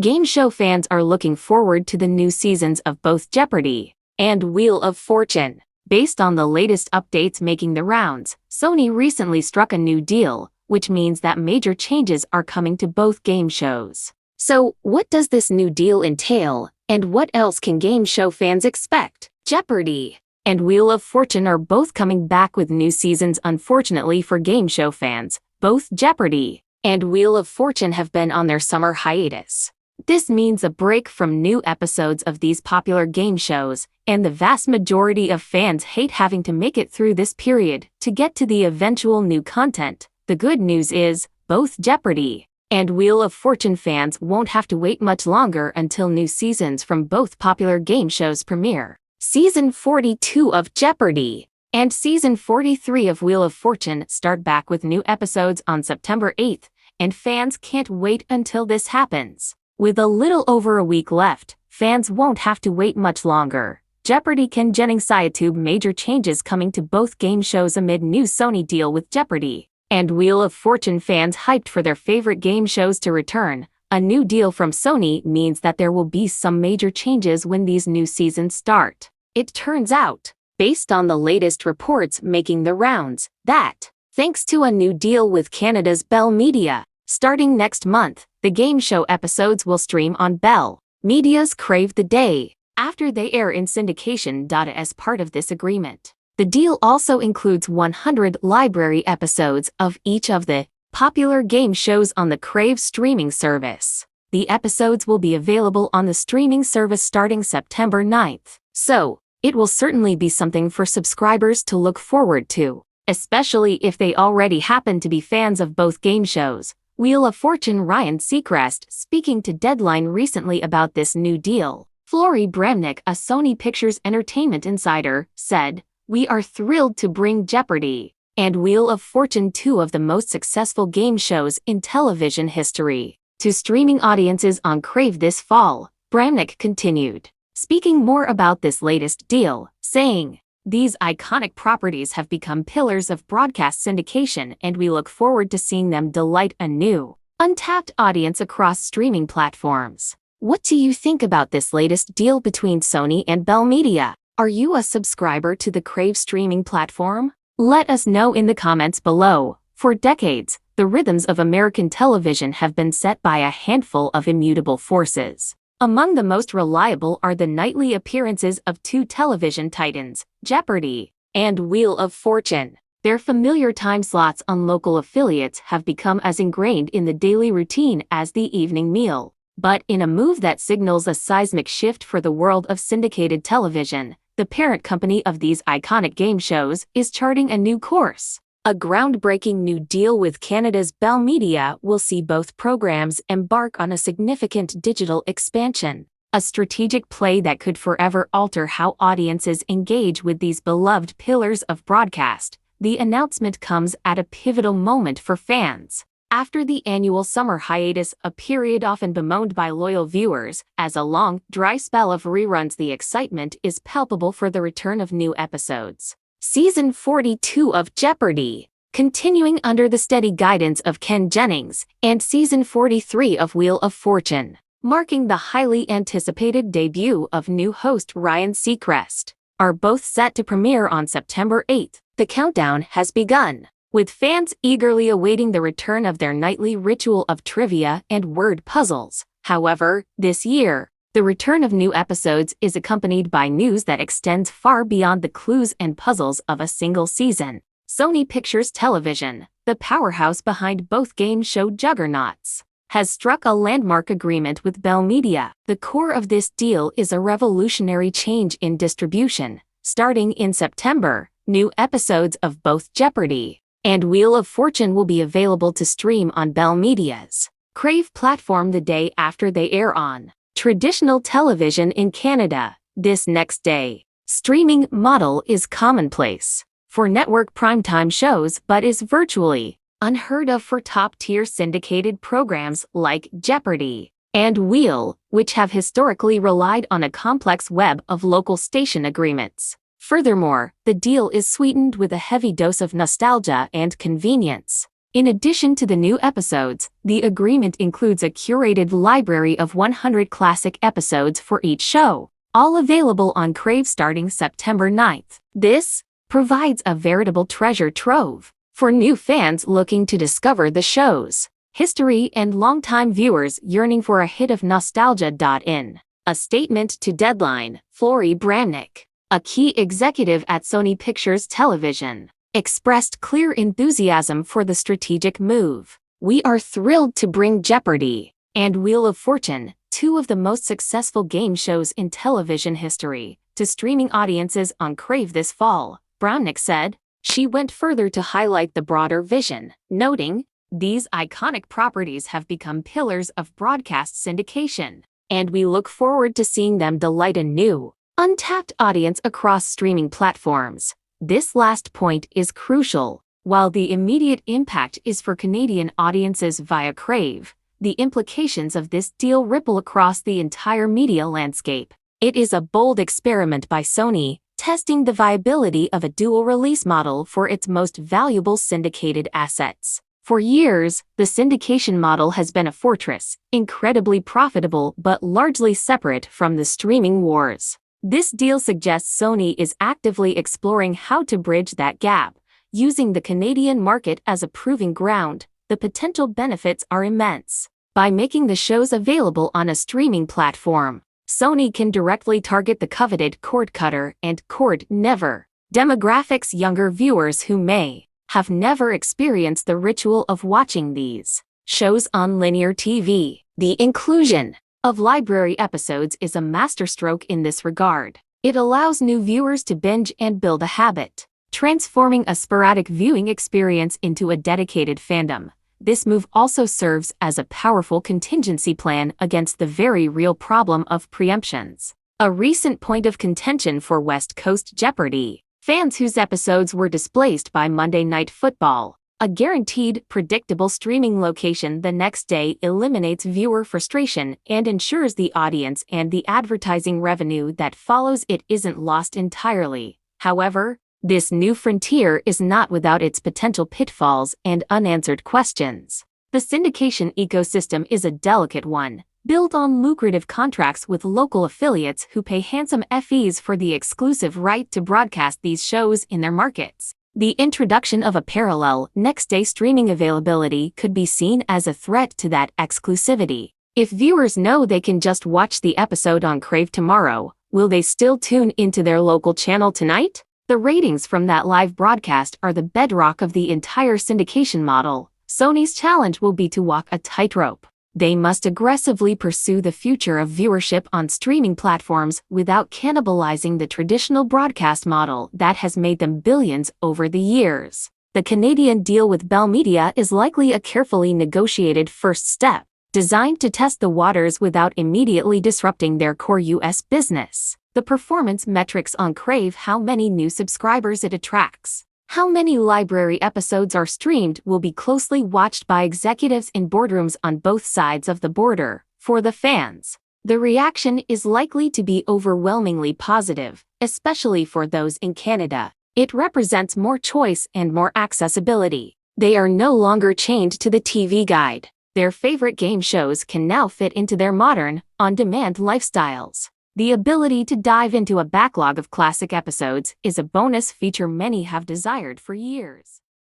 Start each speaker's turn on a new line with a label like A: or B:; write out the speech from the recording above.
A: Game show fans are looking forward to the new seasons of both Jeopardy! And Wheel of Fortune. Based on the latest updates making the rounds, Sony recently struck a new deal, which means that major changes are coming to both game shows. So, what does this new deal entail, and what else can game show fans expect? Jeopardy! And Wheel of Fortune are both coming back with new seasons. Unfortunately for game show fans, both Jeopardy! And Wheel of Fortune have been on their summer hiatus. This means a break from new episodes of these popular game shows, and the vast majority of fans hate having to make it through this period to get to the eventual new content. The good news is, both Jeopardy! And Wheel of Fortune fans won't have to wait much longer until new seasons from both popular game shows premiere. Season 42 of Jeopardy! And Season 43 of Wheel of Fortune start back with new episodes on September 8th, and fans can't wait until this happens. With a little over a week left, fans won't have to wait much longer. Jeopardy! Ken Jennings YouTube major changes coming to both game shows amid new Sony deal with Jeopardy! And Wheel of Fortune fans hyped for their favorite game shows to return. A new deal from Sony means that there will be some major changes when these new seasons start. It turns out, based on the latest reports making the rounds, that, thanks to a new deal with Canada's Bell Media, starting next month, the game show episodes will stream on Bell Media's Crave the Day, after they air in syndication. As part of this agreement, the deal also includes 100 library episodes of each of the popular game shows on the Crave streaming service. The episodes will be available on the streaming service starting September 9th. So, it will certainly be something for subscribers to look forward to, especially if they already happen to be fans of both game shows. Wheel of Fortune Ryan Seacrest speaking to Deadline recently about this new deal. Flory Bramnick, a Sony Pictures Entertainment insider, said, "We are thrilled to bring Jeopardy! And Wheel of Fortune, two of the most successful game shows in television history, to streaming audiences on Crave this fall," Bramnick continued, speaking more about this latest deal, saying, "These iconic properties have become pillars of broadcast syndication, and we look forward to seeing them delight a new, untapped audience across streaming platforms." What do you think about this latest deal between Sony and Bell Media? Are you a subscriber to the Crave streaming platform? Let us know in the comments below. For decades, the rhythms of American television have been set by a handful of immutable forces. Among the most reliable are the nightly appearances of two television titans, Jeopardy! And Wheel of Fortune. Their familiar time slots on local affiliates have become as ingrained in the daily routine as the evening meal. But in a move that signals a seismic shift for the world of syndicated television, the parent company of these iconic game shows is charting a new course. A groundbreaking new deal with Canada's Bell Media will see both programs embark on a significant digital expansion, a strategic play that could forever alter how audiences engage with these beloved pillars of broadcast. The announcement comes at a pivotal moment for fans. After the annual summer hiatus, a period often bemoaned by loyal viewers as a long, dry spell of reruns, the excitement is palpable for the return of new episodes. Season 42 of Jeopardy! Continuing under the steady guidance of Ken Jennings, and Season 43 of Wheel of Fortune, marking the highly anticipated debut of new host Ryan Seacrest, are both set to premiere on September 8th. The countdown has begun, with fans eagerly awaiting the return of their nightly ritual of trivia and word puzzles. However, this year, the return of new episodes is accompanied by news that extends far beyond the clues and puzzles of a single season. Sony Pictures Television, the powerhouse behind both game show juggernauts, has struck a landmark agreement with Bell Media. The core of this deal is a revolutionary change in distribution. Starting in September, new episodes of both Jeopardy! And Wheel of Fortune will be available to stream on Bell Media's Crave platform the day after they air on traditional television in Canada. This next day streaming model is commonplace for network primetime shows, but is virtually unheard of for top-tier syndicated programs like Jeopardy! And Wheel, which have historically relied on a complex web of local station agreements. Furthermore, the deal is sweetened with a heavy dose of nostalgia and convenience. In addition to the new episodes, the agreement includes a curated library of 100 classic episodes for each show, all available on Crave starting September 9th. This provides a veritable treasure trove for new fans looking to discover the show's history and longtime viewers yearning for a hit of nostalgia. In a statement to Deadline, Florrie Bramnick, a key executive at Sony Pictures Television, expressed clear enthusiasm for the strategic move. "We are thrilled to bring Jeopardy! And Wheel of Fortune, two of the most successful game shows in television history, to streaming audiences on Crave this fall," Bramnick said. She went further to highlight the broader vision, noting, "These iconic properties have become pillars of broadcast syndication, and we look forward to seeing them delight a new, untapped audience across streaming platforms." This last point is crucial. While the immediate impact is for Canadian audiences via Crave, the implications of this deal ripple across the entire media landscape. It is a bold experiment by Sony, testing the viability of a dual release model for its most valuable syndicated assets. For years, the syndication model has been a fortress, incredibly profitable but largely separate from the streaming wars. This deal suggests Sony is actively exploring how to bridge that gap, using the Canadian market as a proving ground. The potential benefits are immense. By making the shows available on a streaming platform, Sony can directly target the coveted cord cutter and cord never demographics, younger viewers who may have never experienced the ritual of watching these shows on linear TV. The inclusion of library episodes is a masterstroke in this regard. It allows new viewers to binge and build a habit, transforming a sporadic viewing experience into a dedicated fandom. This move also serves as a powerful contingency plan against the very real problem of preemptions, a recent point of contention for West Coast Jeopardy fans whose episodes were displaced by Monday Night Football. A guaranteed, predictable streaming location the next day eliminates viewer frustration and ensures the audience and the advertising revenue that follows it isn't lost entirely. However, this new frontier is not without its potential pitfalls and unanswered questions. The syndication ecosystem is a delicate one, built on lucrative contracts with local affiliates who pay handsome fees for the exclusive right to broadcast these shows in their markets. The introduction of a parallel, next-day streaming availability could be seen as a threat to that exclusivity. If viewers know they can just watch the episode on Crave tomorrow, will they still tune into their local channel tonight? The ratings from that live broadcast are the bedrock of the entire syndication model. Sony's challenge will be to walk a tightrope. They must aggressively pursue the future of viewership on streaming platforms without cannibalizing the traditional broadcast model that has made them billions over the years. The Canadian deal with Bell Media is likely a carefully negotiated first step, designed to test the waters without immediately disrupting their core US business. The performance metrics on Crave, how many new subscribers it attracts, how many library episodes are streamed, will be closely watched by executives in boardrooms on both sides of the border. For the fans, the reaction is likely to be overwhelmingly positive, especially for those in Canada. It represents more choice and more accessibility. They are no longer chained to the TV guide. Their favorite game shows can now fit into their modern, on-demand lifestyles. The ability to dive into a backlog of classic episodes is a bonus feature many have desired for years.